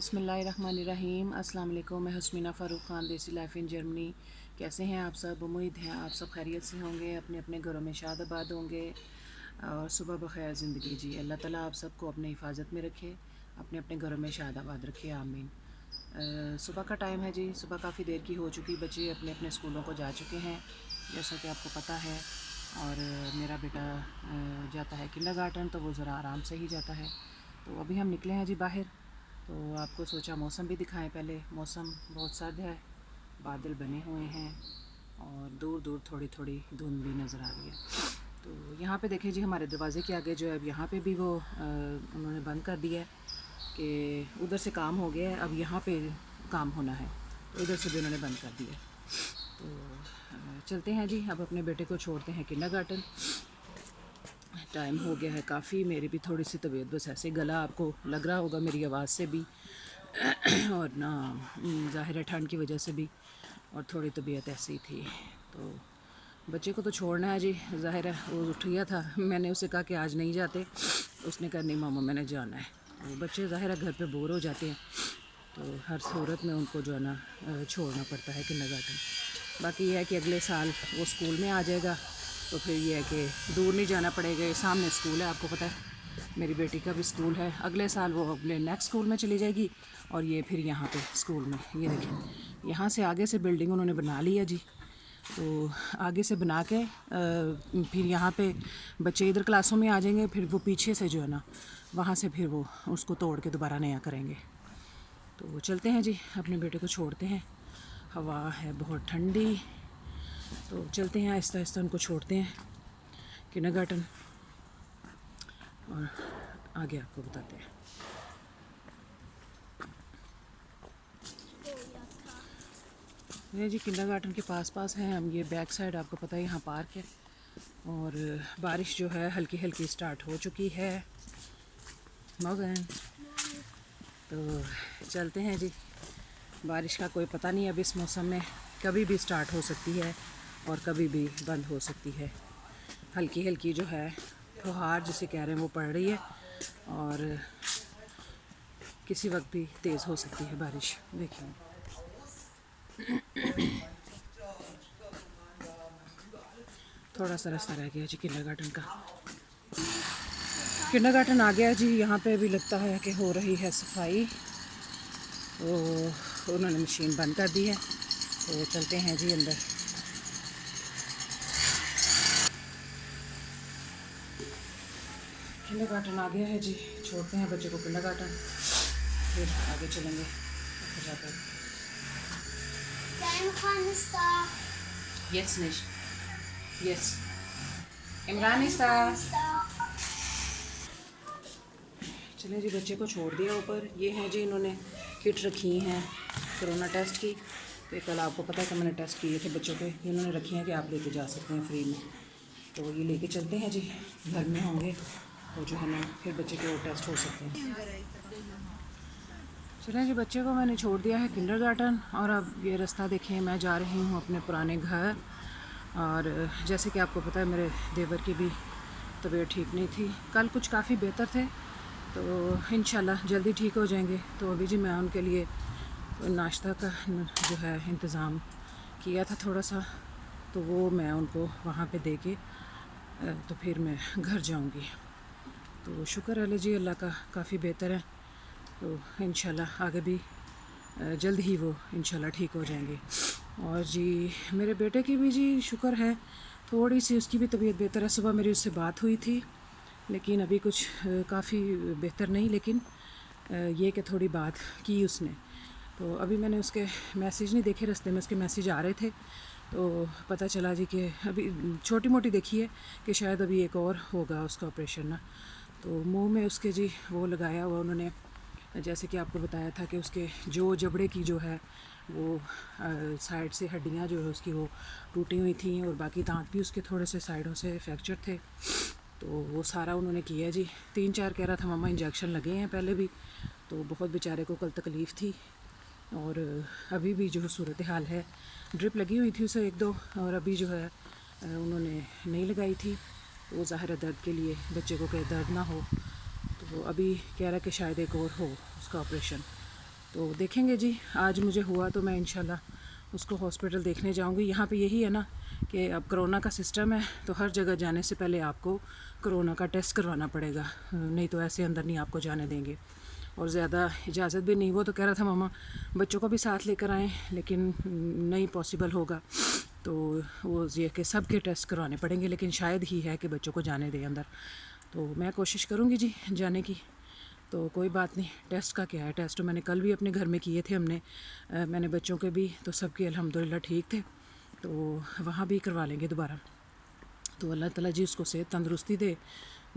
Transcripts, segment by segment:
बिस्मिल्लाहिर्रहमानिर्रहीम। अस्सलाम वालेकुम। मैं हुस्मीना फ़ारूक ख़ान, देसी लाइफ इन जर्मनी। कैसे हैं आप सब? उम्मीद है आप सब खैरियत से होंगे, अपने अपने घरों में शाद आबाद होंगे और सुबह बखैर ज़िंदगी जी। अल्लाह ताला आप सबको अपनी हिफाजत में रखे, अपने अपने घरों में शाद आबाद रखे, आमीन। सुबह का टाइम है जी, सुबह काफ़ी देर की हो चुकी, बच्चे अपने अपने स्कूलों को जा चुके हैं जैसा कि आपको पता है। और मेरा बेटा जाता है किंडरगार्टन, तो वो ज़रा आराम से ही जाता है। तो अभी हम निकले हैं जी बाहर, तो आपको सोचा मौसम भी दिखाएं। पहले मौसम बहुत सर्द है, बादल बने हुए हैं और दूर दूर थोड़ी थोड़ी धुंध भी नज़र आ रही है। तो यहाँ पे देखें जी, हमारे दरवाज़े के आगे जो है, अब यहाँ पे भी वो उन्होंने बंद कर दिया है कि उधर से काम हो गया है, अब यहाँ पे काम होना है, तो इधर से भी उन्होंने बंद कर दिया। तो चलते हैं जी, अब अपने बेटे को छोड़ते हैं किंडरगार्टन। टाइम हो गया है काफ़ी, मेरी भी थोड़ी सी तबीयत बस ऐसे, गला आपको लग रहा होगा मेरी आवाज़ से भी और ना ज़ाहिर है ठंड की वजह से भी, और थोड़ी तबीयत ऐसी थी। तो बच्चे को तो छोड़ना है जी, ज़ाहिर है वो उठ गया था, मैंने उसे कहा कि आज नहीं जाते, उसने कहा नहीं मामा मैंने जाना है। तो बच्चे ज़ाहिर है घर पे बोर हो जाते हैं, तो हर सूरत में उनको जो है ना छोड़ना पड़ता है किंडरगार्टन। बाकी ये है कि अगले साल वो स्कूल में आ जाएगा, तो फिर ये है कि दूर नहीं जाना पड़ेगा, ये सामने स्कूल है, आपको पता है मेरी बेटी का भी स्कूल है। अगले साल वो अगले नेक्स्ट स्कूल में चली जाएगी और ये फिर यहाँ पे स्कूल में। ये देखें, यहाँ से आगे से बिल्डिंग उन्होंने बना ली है जी, तो आगे से बना के फिर यहाँ पे बच्चे इधर क्लासों में आ जाएंगे, फिर वो पीछे से जो है ना वहाँ से फिर वो उसको तोड़ के दोबारा नया करेंगे। तो चलते हैं जी, अपने बेटे को छोड़ते हैं, हवा है बहुत ठंडी, तो चलते हैं आहिस्ता आहिस्ता उनको छोड़ते हैं किंडरगार्टन और आगे आपको बताते हैं। ये जी किंडरगार्टन के पास हैं हम, ये बैक साइड आपको पता है यहाँ पार्क है, और बारिश जो है हल्की हल्की स्टार्ट हो चुकी है। मगन तो चलते हैं जी, बारिश का कोई पता नहीं, अब इस मौसम में कभी भी स्टार्ट हो सकती है और कभी भी बंद हो सकती है। हल्की हल्की जो है फुहार जिसे कह रहे हैं वो पड़ रही है, और किसी वक्त भी तेज़ हो सकती है बारिश। देखिए थोड़ा सा रास्ता रह गया जी किंडरगार्टन का। किंडरगार्टन आ गया जी, यहाँ पे भी लगता है कि हो रही है सफाई, तो उन्होंने मशीन बंद कर दी है, तो चलते हैं जी अंदर। किंडरगार्टन आ गया है जी, छोड़ते हैं बच्चे को किंडरगार्टन, फिर आगे चलेंगे जाकर। यस निश, यस इमरान इस्ता। चलें जी, बच्चे को छोड़ दिया ऊपर। ये हैं जी, इन्होंने किट रखी हैं कोरोना टेस्ट की, तो कल आपको पता है कि मैंने टेस्ट किए थे बच्चों के, इन्होंने रखी हैं कि आप लेके जा सकते हैं फ्री में, तो ये लेके चलते हैं जी। घर में होंगे तो जो है ना फिर बच्चे के और टेस्ट हो सकते हैं। चलें जी, बच्चे को मैंने छोड़ दिया है किंडरगार्टन, और अब ये रास्ता देखें, मैं जा रही हूँ अपने पुराने घर। और जैसे कि आपको पता है मेरे देवर की भी तबीयत ठीक नहीं थी, कल कुछ काफ़ी बेहतर थे, तो इंशाल्लाह जल्दी ठीक हो जाएंगे। तो अभी जी मैं उनके लिए नाश्ता का जो है इंतज़ाम किया था थोड़ा सा, तो वो मैं उनको वहाँ पे दे के तो फिर मैं घर जाऊँगी। तो शुक्र अल्लाह जी, अल्लाह का काफ़ी बेहतर है, तो इंशाल्लाह आगे भी जल्द ही वो इंशाल्लाह ठीक हो जाएंगे। और जी मेरे बेटे की भी जी शुक्र है, थोड़ी सी उसकी भी तबीयत बेहतर है। सुबह मेरी उससे बात हुई थी, लेकिन अभी कुछ काफ़ी बेहतर नहीं, लेकिन ये कि थोड़ी बात की उसने। तो अभी मैंने उसके मैसेज नहीं देखे, रास्ते में उसके मैसेज आ रहे थे, तो पता चला जी कि अभी छोटी मोटी देखी है कि शायद अभी एक और होगा उसका ऑपरेशन ना। तो मुंह में उसके जी वो लगाया हुआ उन्होंने, जैसे कि आपको बताया था कि उसके जो जबड़े की जो है वो साइड से हड्डियाँ जो है उसकी वो टूटी हुई थी, और बाकी दांत भी उसके थोड़े से साइडों से फ्रैक्चर थे, तो वो सारा उन्होंने किया जी। 3-4 कह रहा था मामा इंजेक्शन लगे हैं पहले भी, तो बहुत बेचारे को कल तकलीफ़ थी, और अभी भी जो सूरत हाल है, ड्रिप लगी हुई थी उसे 1-2, और अभी जो है उन्होंने नहीं लगाई थी, तो वो ज़ाहिर दर्द के लिए, बच्चे को कहीं दर्द ना हो, तो वो अभी कह रहा है कि शायद एक और हो उसका ऑपरेशन। तो देखेंगे जी, आज मुझे हुआ तो मैं इंशाल्लाह उसको हॉस्पिटल देखने जाऊंगी। यहाँ पे यही है ना कि अब कोरोना का सिस्टम है, तो हर जगह जाने से पहले आपको कोरोना का टेस्ट करवाना पड़ेगा, नहीं तो ऐसे अंदर नहीं आपको जाने देंगे। और ज़्यादा इजाज़त भी नहीं। वो तो कह रहा था मामा बच्चों को भी साथ लेकर आएँ, लेकिन नहीं पॉसिबल होगा। तो वो ये कि सब के टेस्ट करवाने पड़ेंगे, लेकिन शायद ही है कि बच्चों को जाने दें अंदर। तो मैं कोशिश करूँगी जी जाने की। तो कोई बात नहीं, टेस्ट का क्या है, टेस्ट तो मैंने कल भी अपने घर में किए थे मैंने बच्चों के भी, तो सबके अल्हम्दुलिल्लाह ठीक थे। तो वहाँ भी करवा लेंगे दोबारा। तो अल्लाह ताला जी उसको सेहत तंदुरुस्ती दे।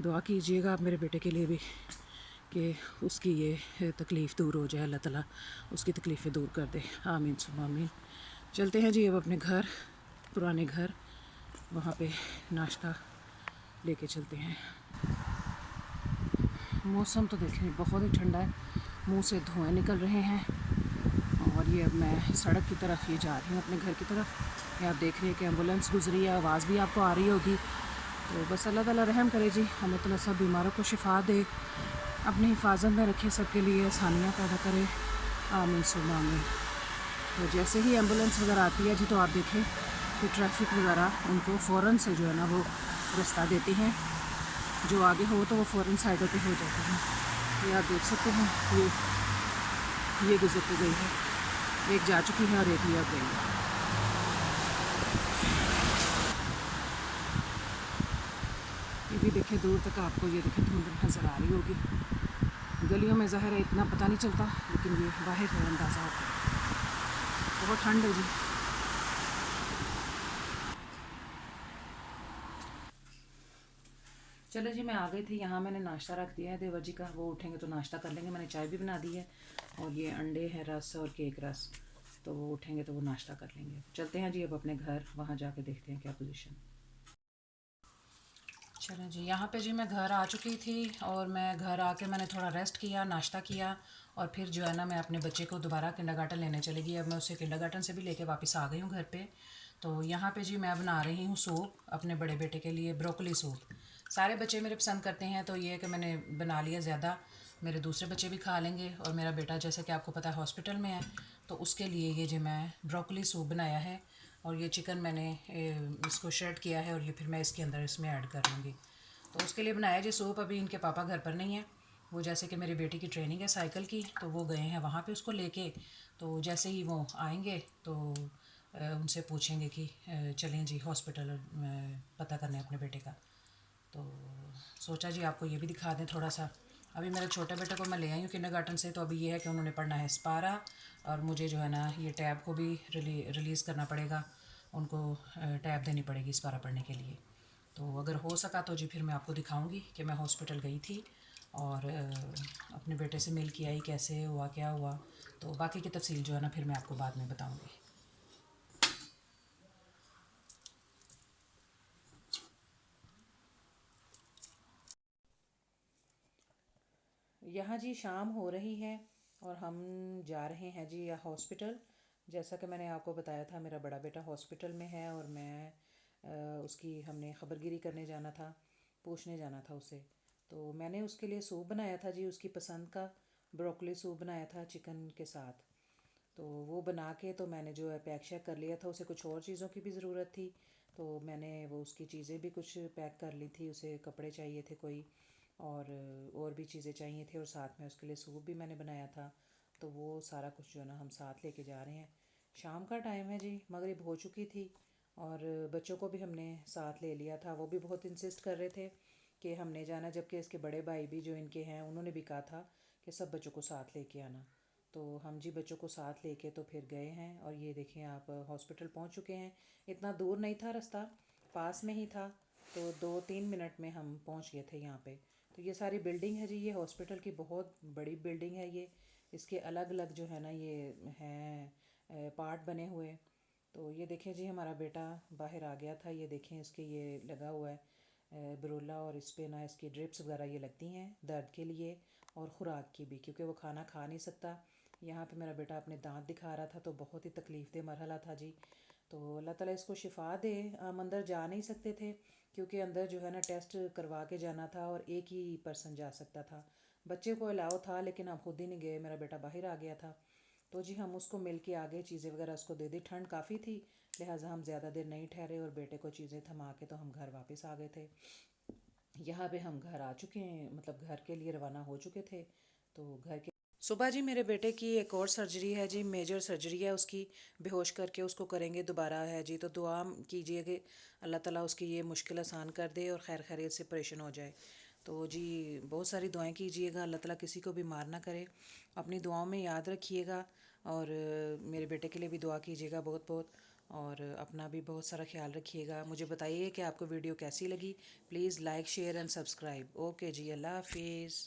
दुआ कीजिएगा आप मेरे बेटे के लिए भी कि उसकी ये तकलीफ़ दूर हो जाए, अल्लाह ताला उसकी तकलीफ़ें दूर कर दे। आमीन सुम्मा आमीन। चलते हैं जी अब अपने घर, पुराने घर, वहाँ पे नाश्ता लेके चलते हैं। मौसम तो देखें बहुत ही ठंडा है, मुंह से धुएं निकल रहे हैं। और ये अब मैं सड़क की तरफ ये जा रही हूँ अपने घर की तरफ। ये आप देख रहे हैं कि एम्बुलेंस गुजरी है, आवाज़ भी आपको आ रही होगी। तो बस अल्लाह ताला रहम करे जी, हमें तो सब बीमारों को शिफा दे, अपनी हिफाजत में रखे, सबके लिए आसानियाँ पैदा करे। आमीन सुम्मा आमीन। तो जैसे ही एम्बुलेंस वगैरह आती है जी, तो आप देखें कि ट्रैफिक वगैरह उनको फ़ौरन से जो है ना वो रास्ता देती हैं। जो आगे हो तो वो फ़ौरन साइडों पे हो जाते हैं। ये आप देख सकते हैं, ये गुजर के गई है, एक जा चुकी है और एक ये अब गई है। ये भी देखें दूर तक आपको ये देखें धुंध नज़र आ रही होगी। गलियों में ज़ाहिर है इतना पता नहीं चलता, लेकिन ये बाहर का अंदाज़ा होता है। बहुत ठंड है जी। चलो जी, मैं आ गई थी यहाँ, मैंने नाश्ता रख दिया है देवर जी का, वो उठेंगे तो नाश्ता कर लेंगे। मैंने चाय भी बना दी है, और ये अंडे हैं रस और केक रस, तो वो उठेंगे तो वो नाश्ता कर लेंगे। चलते हैं जी अब अपने घर, वहाँ जाके देखते हैं क्या पोजीशन। चलें जी, यहाँ पे जी मैं घर आ चुकी थी, और मैं घर आके मैंने थोड़ा रेस्ट किया, नाश्ता किया, और फिर जो है ना मैं अपने बच्चे को दोबारा किंडरगार्टन लेने चली गई। अब मैं उसे किंडरगार्टन से भी लेके वापस आ गई हूँ घर पे। तो यहाँ पे जी मैं बना रही हूँ सूप अपने बड़े बेटे के लिए, ब्रोकली सूप। सारे बच्चे मेरे पसंद करते हैं, तो ये है कि मैंने बना लिया ज़्यादा, मेरे दूसरे बच्चे भी खा लेंगे। और मेरा बेटा जैसे कि आपको पता है हॉस्पिटल में है, तो उसके लिए ये जो मैं ब्रोकली सूप बनाया है। और ये चिकन मैंने इसको श्रेड किया है, और ये फिर मैं इसके अंदर इसमें ऐड कर लूँगी। तो उसके लिए बनाया जी सूप। अभी इनके पापा घर पर नहीं है, वो जैसे कि मेरी बेटी की ट्रेनिंग है साइकिल की, तो वो गए हैं वहाँ पे उसको लेके। तो जैसे ही वो आएंगे तो उनसे पूछेंगे कि चलें जी हॉस्पिटल पता करने अपने बेटे का। तो सोचा जी आपको ये भी दिखा दें थोड़ा सा। अभी मेरे छोटे बेटे को मैं ले आई हूँ किंडरगार्टन से, तो अभी ये है कि उन्होंने पढ़ना है स्पारा, और मुझे जो है ना ये टैब को भी रिलीज़ करना पड़ेगा, उनको टैब देनी पड़ेगी स्पारा पढ़ने के लिए। तो अगर हो सका तो जी फिर मैं आपको दिखाऊंगी कि मैं हॉस्पिटल गई थी और अपने बेटे से मिल के आई, कैसे हुआ क्या हुआ। तो बाकी की तफसील जो है ना फिर मैं आपको बाद में बताऊंगी। यहाँ जी शाम हो रही है, और हम जा रहे हैं जी हॉस्पिटल। जैसा कि मैंने आपको बताया था, मेरा बड़ा बेटा हॉस्पिटल में है, और मैं उसकी हमने ख़बरगिरी करने जाना था, पूछने जाना था उसे। तो मैंने उसके लिए सूप बनाया था जी, उसकी पसंद का ब्रोकली सूप बनाया था चिकन के साथ। तो वो बना के तो मैंने जो है पैक शैक कर लिया था। उसे कुछ और चीज़ों की भी ज़रूरत थी, तो मैंने वो उसकी चीज़ें भी कुछ पैक कर ली थी। उसे कपड़े चाहिए थे कोई, और भी चीज़ें चाहिए थी, और साथ में उसके लिए सूप भी मैंने बनाया था। तो वो सारा कुछ जो है ना हम साथ लेके जा रहे हैं। शाम का टाइम है जी, मगरिब हो चुकी थी, और बच्चों को भी हमने साथ ले लिया था। वो भी बहुत इंसिस्ट कर रहे थे कि हमने जाना, जबकि इसके बड़े भाई भी जो इनके हैं उन्होंने भी कहा था कि सब बच्चों को साथ लेके आना। तो हम जी बच्चों को साथ लेके तो फिर गए हैं, और ये देखें आप हॉस्पिटल पहुंच चुके हैं। इतना दूर नहीं था रास्ता, पास में ही था, तो 2-3 मिनट में हम पहुंच गए थे यहाँ पे। तो ये सारी बिल्डिंग है जी, ये हॉस्पिटल की बहुत बड़ी बिल्डिंग है ये। इसके अलग अलग जो है ना ये हैं पार्ट बने हुए। तो ये देखें जी हमारा बेटा बाहर आ गया था, ये देखें इसके ये लगा हुआ है बरोला, और इस पे ना इसकी ड्रिप्स वगैरह ये लगती हैं दर्द के लिए, और ख़ुराक की भी, क्योंकि वो खाना खा नहीं सकता। यहाँ पे मेरा बेटा अपने दांत दिखा रहा था, तो बहुत ही तकलीफ़ दे मरहला था जी। तो अल्लाह ताला इसको शिफ़ा दे। हम अंदर जा नहीं सकते थे, क्योंकि अंदर जो है ना टेस्ट करवा के जाना था और एक ही पर्सन जा सकता था। बच्चे को अलाउ था लेकिन हम खुद ही नहीं गए, मेरा बेटा बाहर आ गया था। तो जी हम उसको मिल के आगे चीज़ें वगैरह उसको दे दी। ठंड काफ़ी थी, लिहाजा हम ज़्यादा देर नहीं ठहरे और बेटे को चीज़ें थमा के तो हम घर वापस आ गए थे। यहाँ पे हम घर आ चुके हैं, मतलब घर के लिए रवाना हो चुके थे। तो घर के सुबह जी मेरे बेटे की एक और सर्जरी है जी, मेजर सर्जरी है उसकी, बेहोश करके उसको करेंगे दोबारा है जी। तो दुआ कीजिए कि अल्लाह ताला उसकी ये मुश्किल आसान कर दे और खैर खैरियत से ऑपरेशन हो जाए। तो जी बहुत सारी दुआएं कीजिएगा, अल्लाह ताला किसी को बीमार ना करे। अपनी दुआओं में याद रखिएगा और मेरे बेटे के लिए भी दुआ कीजिएगा बहुत बहुत, और अपना भी बहुत सारा ख्याल रखिएगा। मुझे बताइए कि आपको वीडियो कैसी लगी। Please like share and subscribe. Okay जी, अल्लाह हाफिज़।